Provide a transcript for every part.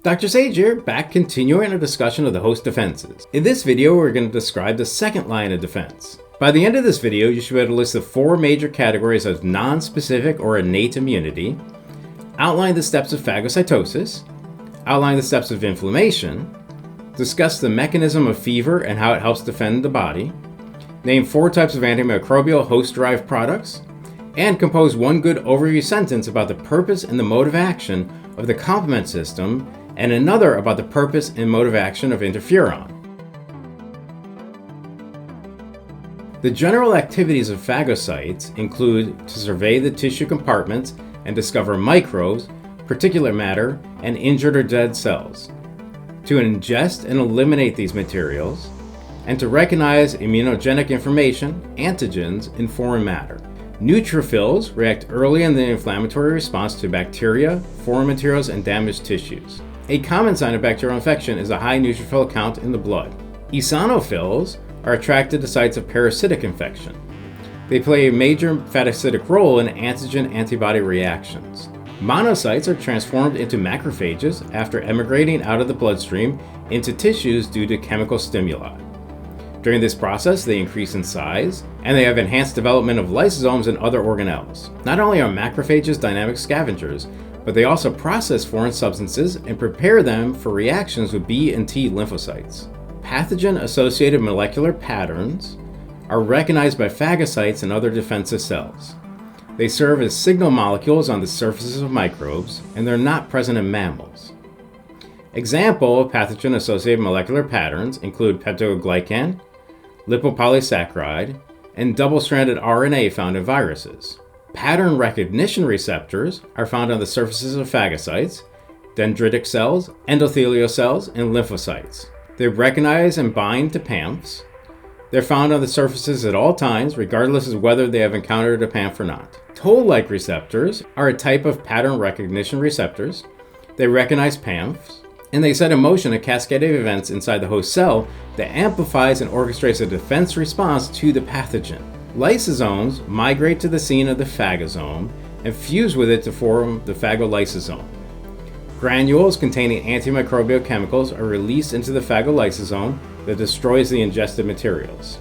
Dr. Sage here, back continuing our discussion of the host defenses. In this video, we're going to describe the second line of defense. By the end of this video, you should be able to list the four major categories of non-specific or innate immunity, outline the steps of phagocytosis, outline the steps of inflammation, discuss the mechanism of fever and how it helps defend the body, name 4 types of antimicrobial host-derived products, and compose one good overview sentence about the purpose and the mode of action of the complement system, and another about the purpose and mode of action of interferon. The general activities of phagocytes include to survey the tissue compartments and discover microbes, particulate matter, and injured or dead cells, to ingest and eliminate these materials, and to recognize immunogenic information, antigens, in foreign matter. Neutrophils react early in the inflammatory response to bacteria, foreign materials, and damaged tissues. A common sign of bacterial infection is a high neutrophil count in the blood. Eosinophils are attracted to sites of parasitic infection. They play a major phagocytic role in antigen-antibody reactions. Monocytes are transformed into macrophages after emigrating out of the bloodstream into tissues due to chemical stimuli. During this process, they increase in size, and they have enhanced development of lysosomes and other organelles. Not only are macrophages dynamic scavengers, but they also process foreign substances and prepare them for reactions with B and T lymphocytes. Pathogen-associated molecular patterns are recognized by phagocytes and other defensive cells. They serve as signal molecules on the surfaces of microbes, and they're not present in mammals. Example of pathogen-associated molecular patterns include peptidoglycan, lipopolysaccharide, and double-stranded RNA found in viruses. Pattern recognition receptors are found on the surfaces of phagocytes, dendritic cells, endothelial cells, and lymphocytes. They recognize and bind to PAMPs. They're found on the surfaces at all times, regardless of whether they have encountered a PAMP or not. Toll-like receptors are a type of pattern recognition receptors. They recognize PAMPs, and they set in motion a cascade of events inside the host cell that amplifies and orchestrates a defense response to the pathogen. Lysosomes migrate to the scene of the phagosome and fuse with it to form the Phagolysosome. Granules containing antimicrobial chemicals are released into the Phagolysosome that destroys the ingested materials.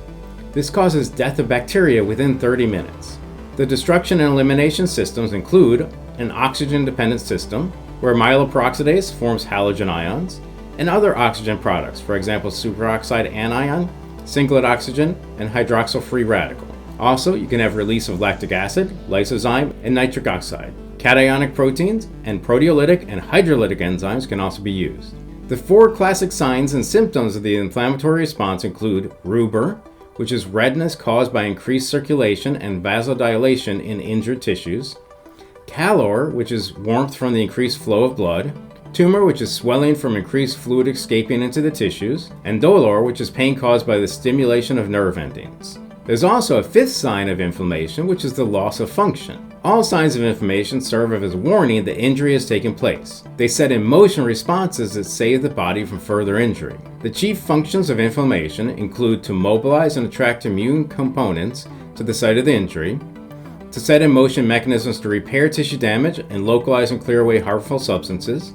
This causes death of bacteria within 30 minutes. The destruction and elimination systems include an oxygen-dependent system, where myeloperoxidase forms halogen ions, and other oxygen products, for example superoxide anion, singlet oxygen, and hydroxyl free radical. Also, you can have release of lactic acid, lysozyme, and nitric oxide. Cationic proteins and proteolytic and hydrolytic enzymes can also be used. The 4 classic signs and symptoms of the inflammatory response include rubor, which is redness caused by increased circulation and vasodilation in injured tissues, calor, which is warmth from the increased flow of blood, tumor, which is swelling from increased fluid escaping into the tissues, and dolor, which is pain caused by the stimulation of nerve endings. There's also a 5th sign of inflammation, which is the loss of function. All signs of inflammation serve as a warning that injury has taken place. They set in motion responses that save the body from further injury. The chief functions of inflammation include to mobilize and attract immune components to the site of the injury, to set in motion mechanisms to repair tissue damage and localize and clear away harmful substances,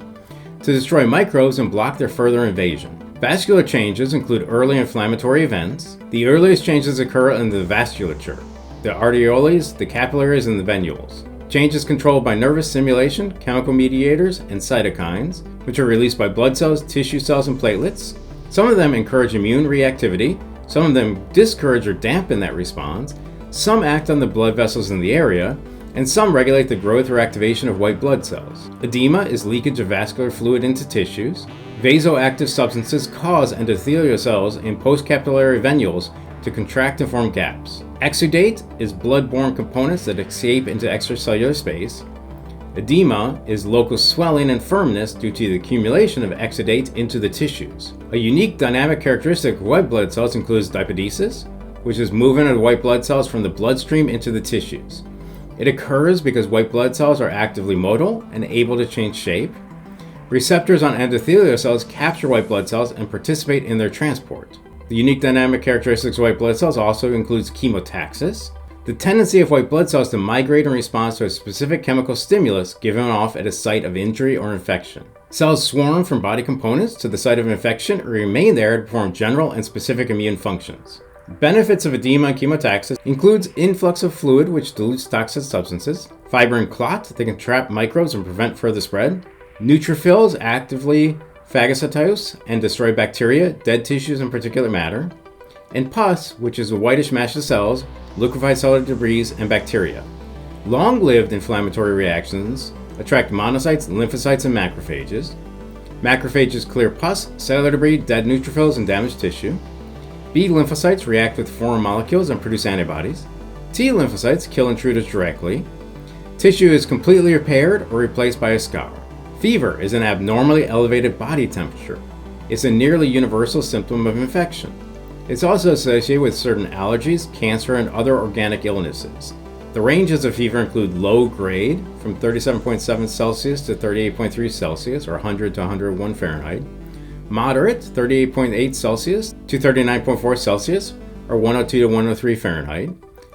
to destroy microbes and block their further invasion. Vascular changes include early inflammatory events. The earliest changes occur in the vasculature, the arterioles, the capillaries, and the venules. Changes controlled by nervous stimulation, chemical mediators, and cytokines, which are released by blood cells, tissue cells, and platelets. Some of them encourage immune reactivity, some of them discourage or dampen that response, some act on the blood vessels in the area, and some regulate the growth or activation of white blood cells. Edema is leakage of vascular fluid into tissues. Vasoactive substances cause endothelial cells in postcapillary venules to contract and form gaps. Exudate is blood-borne components that escape into extracellular space. Edema is local swelling and firmness due to the accumulation of exudate into the tissues. A unique dynamic characteristic of white blood cells includes dipedesis, which is movement of white blood cells from the bloodstream into the tissues. It occurs because white blood cells are actively motile and able to change shape. Receptors on endothelial cells capture white blood cells and participate in their transport. The unique dynamic characteristics of white blood cells also includes chemotaxis, the tendency of white blood cells to migrate in response to a specific chemical stimulus given off at a site of injury or infection. Cells swarm from body components to the site of infection and remain there to perform general and specific immune functions. Benefits of edema and chemotaxis includes influx of fluid which dilutes toxic substances, fibrin clot that can trap microbes and prevent further spread, neutrophils actively phagocytose and destroy bacteria, dead tissues, and particulate matter, and pus, which is a whitish mash of cells, liquefied cellular debris, and bacteria. Long-lived inflammatory reactions attract monocytes, lymphocytes, and macrophages. Macrophages clear pus, cellular debris, dead neutrophils, and damaged tissue. B lymphocytes react with foreign molecules and produce antibodies. T lymphocytes kill intruders directly. Tissue is completely repaired or replaced by a scar. Fever is an abnormally elevated body temperature. It's a nearly universal symptom of infection. It's also associated with certain allergies, cancer, and other organic illnesses. The ranges of fever include low grade, from 37.7 Celsius to 38.3 Celsius, or 100 to 101 Fahrenheit. Moderate, 38.8 Celsius to 39.4 Celsius, or 102 to 103 Fahrenheit.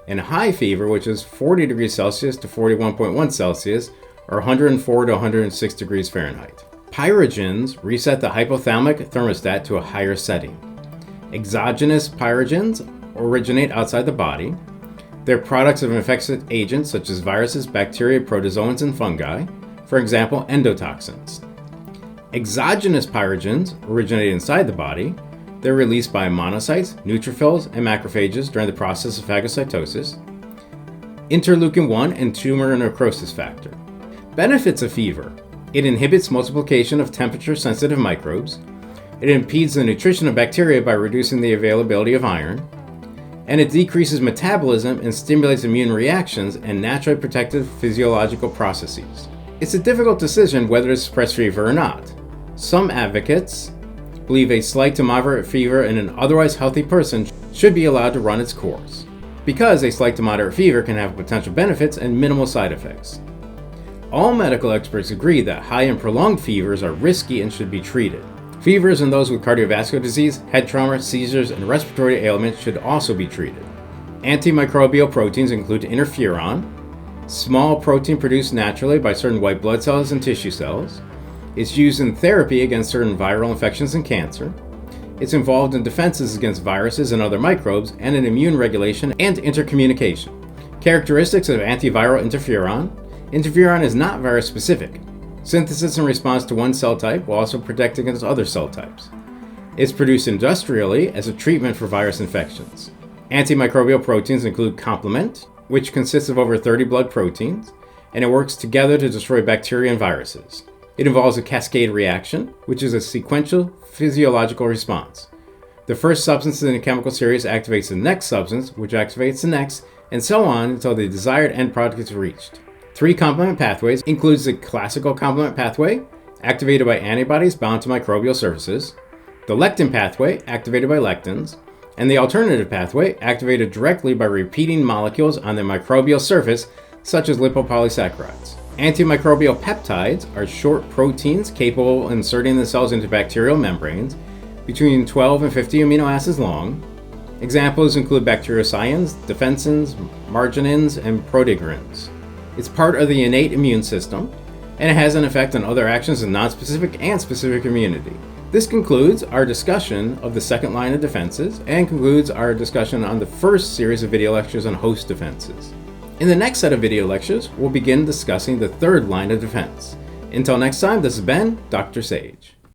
And high fever, which is 40 degrees Celsius to 41.1 Celsius, or 104 to 106 degrees Fahrenheit. Pyrogens reset the hypothalamic thermostat to a higher setting. Exogenous pyrogens originate outside the body. They're products of infectious agents such as viruses, bacteria, protozoans, and fungi, for example, endotoxins. Exogenous pyrogens originate inside the body. They're released by monocytes, neutrophils, and macrophages during the process of phagocytosis. Interleukin-1 and tumor necrosis factor. Benefits of fever. It inhibits multiplication of temperature-sensitive microbes. It impedes the nutrition of bacteria by reducing the availability of iron. And it decreases metabolism and stimulates immune reactions and naturally protective physiological processes. It's a difficult decision whether to suppress fever or not. Some advocates believe a slight to moderate fever in an otherwise healthy person should be allowed to run its course, because a slight to moderate fever can have potential benefits and minimal side effects. All medical experts agree that high and prolonged fevers are risky and should be treated. Fevers in those with cardiovascular disease, head trauma, seizures, and respiratory ailments should also be treated. Antimicrobial proteins include interferon, small protein produced naturally by certain white blood cells and tissue cells. It's used in therapy against certain viral infections and cancer. It's involved in defenses against viruses and other microbes, and in immune regulation and intercommunication. Characteristics of antiviral interferon. Interferon is not virus-specific. Synthesis in response to one cell type will also protect against other cell types. It's produced industrially as a treatment for virus infections. Antimicrobial proteins include complement, which consists of over 30 blood proteins, and it works together to destroy bacteria and viruses. It involves a cascade reaction, which is a sequential physiological response. The first substance in the chemical series activates the next substance, which activates the next, and so on until the desired end product is reached. 3 complement pathways includes the classical complement pathway, activated by antibodies bound to microbial surfaces, the lectin pathway, activated by lectins, and the alternative pathway, activated directly by repeating molecules on the microbial surface, such as lipopolysaccharides. Antimicrobial peptides are short proteins capable of inserting themselves into bacterial membranes, between 12 and 50 amino acids long. Examples include bacteriocins, defensins, marginins, and proteagrins. It's part of the innate immune system, and it has an effect on other actions of nonspecific and specific immunity. This concludes our discussion of the second line of defenses and concludes our discussion on the first series of video lectures on host defenses. In the next set of video lectures, we'll begin discussing the third line of defense. Until next time, this has been Dr. Sage.